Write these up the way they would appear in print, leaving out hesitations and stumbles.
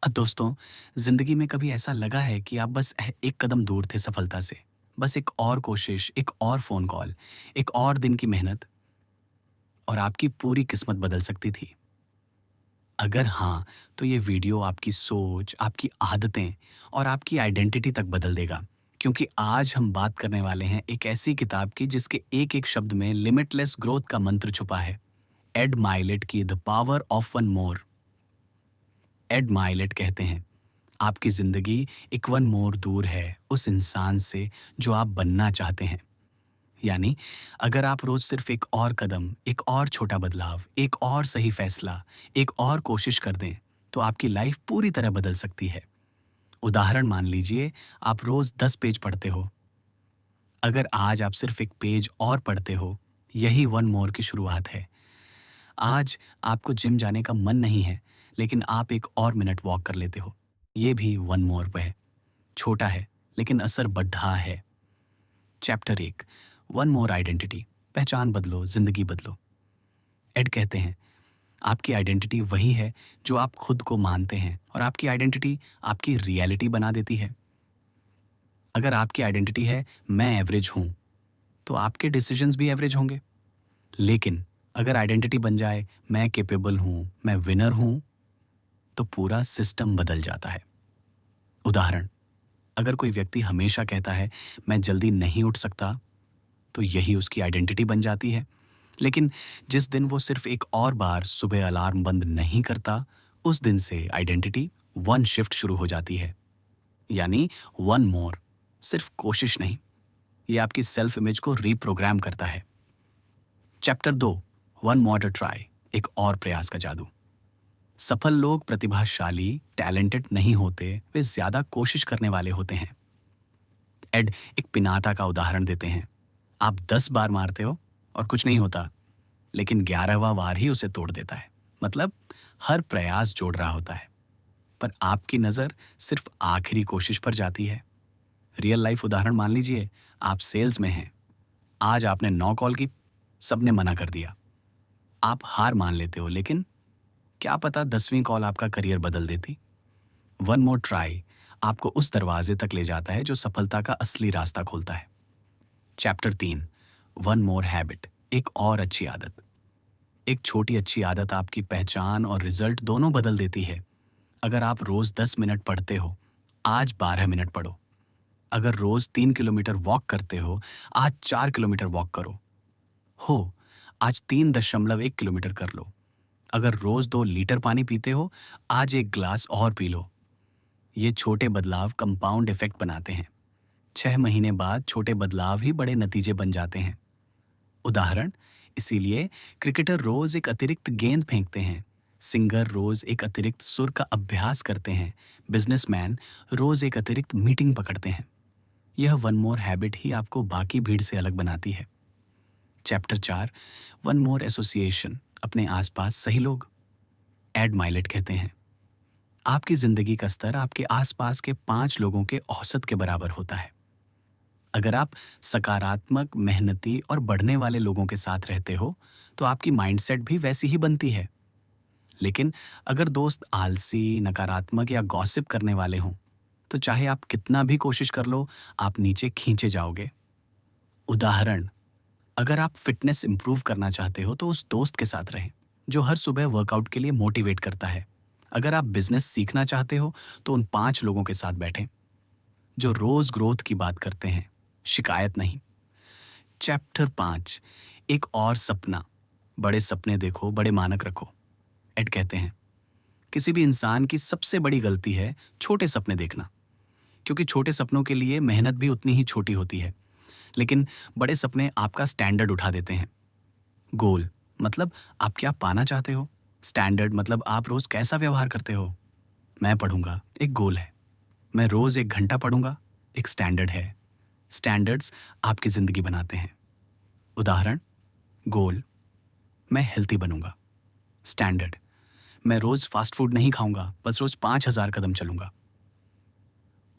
दोस्तों, ज़िंदगी में कभी ऐसा लगा है कि आप बस एक कदम दूर थे सफलता से? बस एक और कोशिश, एक और फ़ोन कॉल, एक और दिन की मेहनत और आपकी पूरी किस्मत बदल सकती थी। अगर हाँ, तो ये वीडियो आपकी सोच, आपकी आदतें और आपकी आइडेंटिटी तक बदल देगा। क्योंकि आज हम बात करने वाले हैं एक ऐसी किताब की जिसके एक-एक शब्द में लिमिटलेस ग्रोथ का मंत्र छुपा है। एड माइलेट की the power of one more. एड माइलेट कहते हैं, आपकी जिंदगी एक वन मोर दूर है उस इंसान से जो आप बनना चाहते हैं। यानी अगर आप रोज सिर्फ एक और कदम, एक और छोटा बदलाव, एक और सही फैसला, एक और कोशिश कर दें, तो आपकी लाइफ पूरी तरह बदल सकती है। उदाहरण मान लीजिए, आप रोज 10 पेज पढ़ते हो। अगर आज आप सिर्फ एक पेज और पढ़ते हो, यही वन मोर की शुरुआत है। आज आपको जिम जाने का मन नहीं है, लेकिन आप एक और मिनट वॉक कर लेते हो। ये भी वन मोर पे है। छोटा है, लेकिन असर बढ़ा है। Chapter 1, one more identity. पहचान बदलो, जिंदगी बदलो। एड कहते हैं, आपकी आइडेंटिटी वही है जो आप खुद को मानते हैं और आपकी आइडेंटिटी आपकी रियलिटी बना देती है। अगर आपकी आइडेंटिटी है मैं एवरेज हूं, तो आपके डिसीजंस भी एवरेज होंगे। लेकिन अगर आइडेंटिटी बन जाए मैं कैपेबल हूं, मैं विनर हूं, तो पूरा सिस्टम बदल जाता है। उदाहरण, अगर कोई व्यक्ति हमेशा कहता है मैं जल्दी नहीं उठ सकता, तो यही उसकी आइडेंटिटी बन जाती है। लेकिन जिस दिन वो सिर्फ एक और बार सुबह अलार्म बंद नहीं करता, उस दिन से आइडेंटिटी वन शिफ्ट शुरू हो जाती है। यानी वन मोर, सिर्फ कोशिश नहीं, ये आपकी सेल्फ इमेज को रीप्रोग्राम करता है। Chapter 2, one more try. एक और प्रयास का जादू। सफल लोग प्रतिभाशाली, टैलेंटेड नहीं होते, वे ज्यादा कोशिश करने वाले होते हैं। एड एक पिनाटा का उदाहरण देते हैं। आप 10 बार मारते हो और कुछ नहीं होता, लेकिन 11वां वार ही उसे तोड़ देता है। मतलब हर प्रयास जोड़ रहा होता है, पर आपकी नज़र सिर्फ आखिरी कोशिश पर जाती है। रियल लाइफ उदाहरण मान लीजिए, आप सेल्स में हैं। आज आपने 9 कॉल की, सबने मना कर दिया। आप हार मान लेते हो, लेकिन क्या पता 10वीं कॉल आपका करियर बदल देती। वन मोर ट्राई आपको उस दरवाजे तक ले जाता है जो सफलता का असली रास्ता खोलता है। Chapter 3, one more habit. एक और अच्छी आदत। एक छोटी अच्छी आदत आपकी पहचान और रिजल्ट दोनों बदल देती है। अगर आप रोज 10 मिनट पढ़ते हो, आज 12 मिनट पढ़ो। अगर रोज 3 किलोमीटर वॉक करते हो, आज 4 किलोमीटर वॉक करो। हो, आज 3.1 किलोमीटर कर लो। अगर रोज 2 लीटर पानी पीते हो, आज एक ग्लास और पी लो। ये छोटे बदलाव कंपाउंड इफेक्ट बनाते हैं। 6 महीने बाद छोटे बदलाव ही बड़े नतीजे बन जाते हैं। उदाहरण, इसीलिए क्रिकेटर रोज एक अतिरिक्त गेंद फेंकते हैं, सिंगर रोज एक अतिरिक्त सुर का अभ्यास करते हैं, बिजनेसमैन रोज एक अतिरिक्त मीटिंग पकड़ते हैं। यह वन मोर हैबिट ही आपको बाकी भीड़ से अलग बनाती है। Chapter 4, one more association. अपने आसपास सही लोग। एड माइलेट कहते हैं, आपकी जिंदगी का स्तर आपके आसपास के 5 लोगों के औसत के बराबर होता है। अगर आप सकारात्मक, मेहनती और बढ़ने वाले लोगों के साथ रहते हो, तो आपकी माइंडसेट भी वैसी ही बनती है। लेकिन अगर दोस्त आलसी, नकारात्मक या गॉसिप करने वाले हों, तो चाहे आप कितना भी कोशिश कर लो, आप नीचे खींचे जाओगे। उदाहरण, अगर आप फिटनेस इंप्रूव करना चाहते हो, तो उस दोस्त के साथ रहें जो हर सुबह वर्कआउट के लिए मोटिवेट करता है। अगर आप बिजनेस सीखना चाहते हो, तो उन 5 लोगों के साथ बैठें जो रोज ग्रोथ की बात करते हैं, शिकायत नहीं। चैप्टर 5, एक और सपना। बड़े सपने देखो, बड़े मानक रखो। एड कहते हैं, किसी भी इंसान की सबसे बड़ी गलती है छोटे सपने देखना, क्योंकि छोटे सपनों के लिए मेहनत भी उतनी ही छोटी होती है। लेकिन बड़े सपने आपका स्टैंडर्ड उठा देते हैं। गोल मतलब आप क्या पाना चाहते हो, स्टैंडर्ड मतलब आप रोज कैसा व्यवहार करते हो। मैं पढ़ूंगा, एक गोल है। मैं रोज 1 घंटा पढ़ूंगा, एक स्टैंडर्ड है। स्टैंडर्ड्स आपकी जिंदगी बनाते हैं। उदाहरण, गोल, मैं हेल्थी बनूंगा। स्टैंडर्ड, मैं रोज फास्ट फूड नहीं खाऊंगा, बस रोज 5,000 कदम चलूंगा।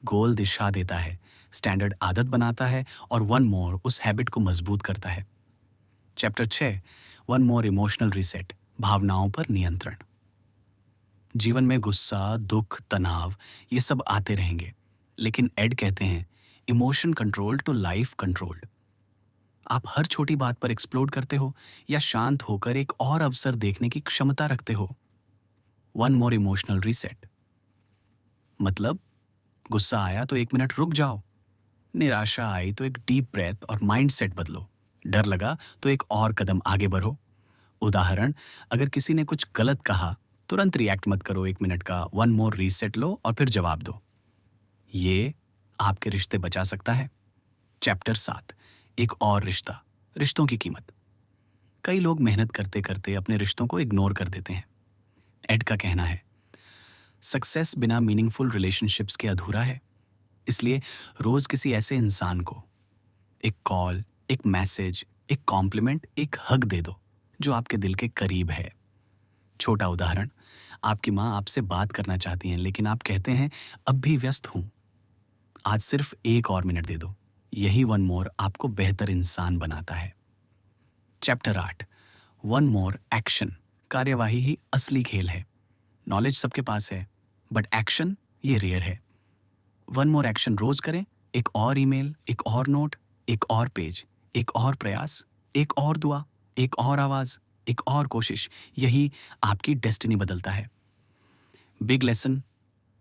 गोल दिशा देता है, स्टैंडर्ड आदत बनाता है और वन मोर उस हैबिट को मजबूत करता है। Chapter 6, one more emotional reset. भावनाओं पर नियंत्रण। जीवन में गुस्सा, दुख, तनाव ये सब आते रहेंगे, लेकिन एड कहते हैं emotion controlled to life controlled. आप हर छोटी बात पर एक्सप्लोड करते हो या शांत होकर एक और अवसर देखने की क्षमता रखते हो। वन मोर इमोशनल रीसेट मतलब गुस्सा आया तो 1 मिनट रुक जाओ, निराशा आई तो एक डीप ब्रेथ और माइंड सेट बदलो, डर लगा तो एक और कदम आगे बढ़ो। उदाहरण, अगर किसी ने कुछ गलत कहा, तुरंत रिएक्ट मत करो, 1 मिनट का वन मोर रीसेट लो और फिर जवाब दो। ये आपके रिश्ते बचा सकता है। चैप्टर 7, एक और रिश्ता, रिश्तों की कीमत। कई लोग मेहनत करते करते अपने रिश्तों को इग्नोर कर देते हैं। एड का कहना है सक्सेस बिना मीनिंगफुल रिलेशनशिप्स के अधूरा है। इसलिए रोज किसी ऐसे इंसान को एक कॉल, एक मैसेज, एक कॉम्प्लीमेंट, एक हग दे दो जो आपके दिल के करीब है। छोटा उदाहरण, आपकी माँ आपसे बात करना चाहती हैं लेकिन आप कहते हैं अब भी व्यस्त हूं, आज सिर्फ 1 और मिनट दे दो। यही वन मोर आपको बेहतर इंसान बनाता है। चैप्टर 8, वन मोर एक्शन, कार्यवाही ही असली खेल है। नॉलेज सबके पास है बट एक्शन ये रेयर है। वन मोर एक्शन रोज करें, एक और ईमेल, एक और नोट, एक और पेज, एक और प्रयास, एक और दुआ, एक और आवाज, एक और कोशिश, यही आपकी डेस्टिनी बदलता है। Big lesson,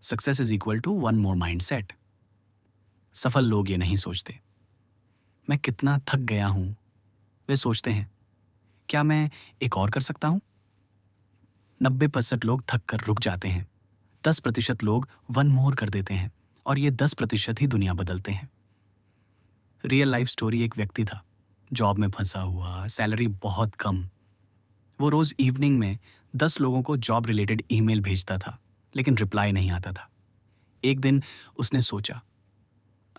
success is equal to one more mindset. सफल लोग ये नहीं सोचते मैं कितना थक गया हूं, वे सोचते हैं क्या मैं एक और कर सकता हूं। 90% लोग थक कर रुक जाते हैं, 10% लोग वन मोर कर देते हैं और ये 10% ही दुनिया बदलते हैं। रियल लाइफ स्टोरी, एक व्यक्ति था जॉब में फंसा हुआ, सैलरी बहुत कम। वो रोज इवनिंग में 10 लोगों को जॉब रिलेटेड ईमेल भेजता था लेकिन रिप्लाई नहीं आता था। एक दिन उसने सोचा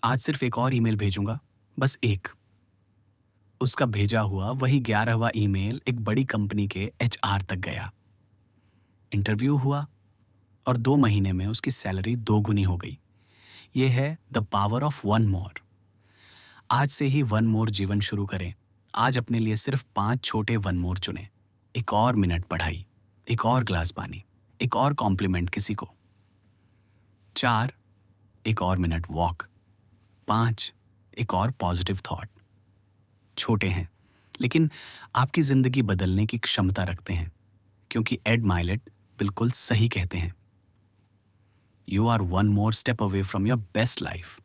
आज सिर्फ एक और ईमेल भेजूंगा, बस एक। उसका भेजा हुआ वही 11वां ईमेल एक बड़ी कंपनी के एचआर तक गया। इंटरव्यू हुआ और 2 महीने में उसकी सैलरी 2 गुनी हो गई। ये है द पावर ऑफ वन मोर। आज से ही वन मोर जीवन शुरू करें। आज अपने लिए सिर्फ 5 छोटे वन मोर चुनें। एक और मिनट पढ़ाई, एक और ग्लास पानी, एक और कॉम्प्लीमेंट किसी को। 4, एक और मिनट वॉक। 5, एक और पॉजिटिव थॉट। छोटे हैं लेकिन आपकी जिंदगी बदलने की क्षमता रखते हैं, क्योंकि एड माइलेट बिल्कुल सही कहते हैं, you are one more step away from your best life.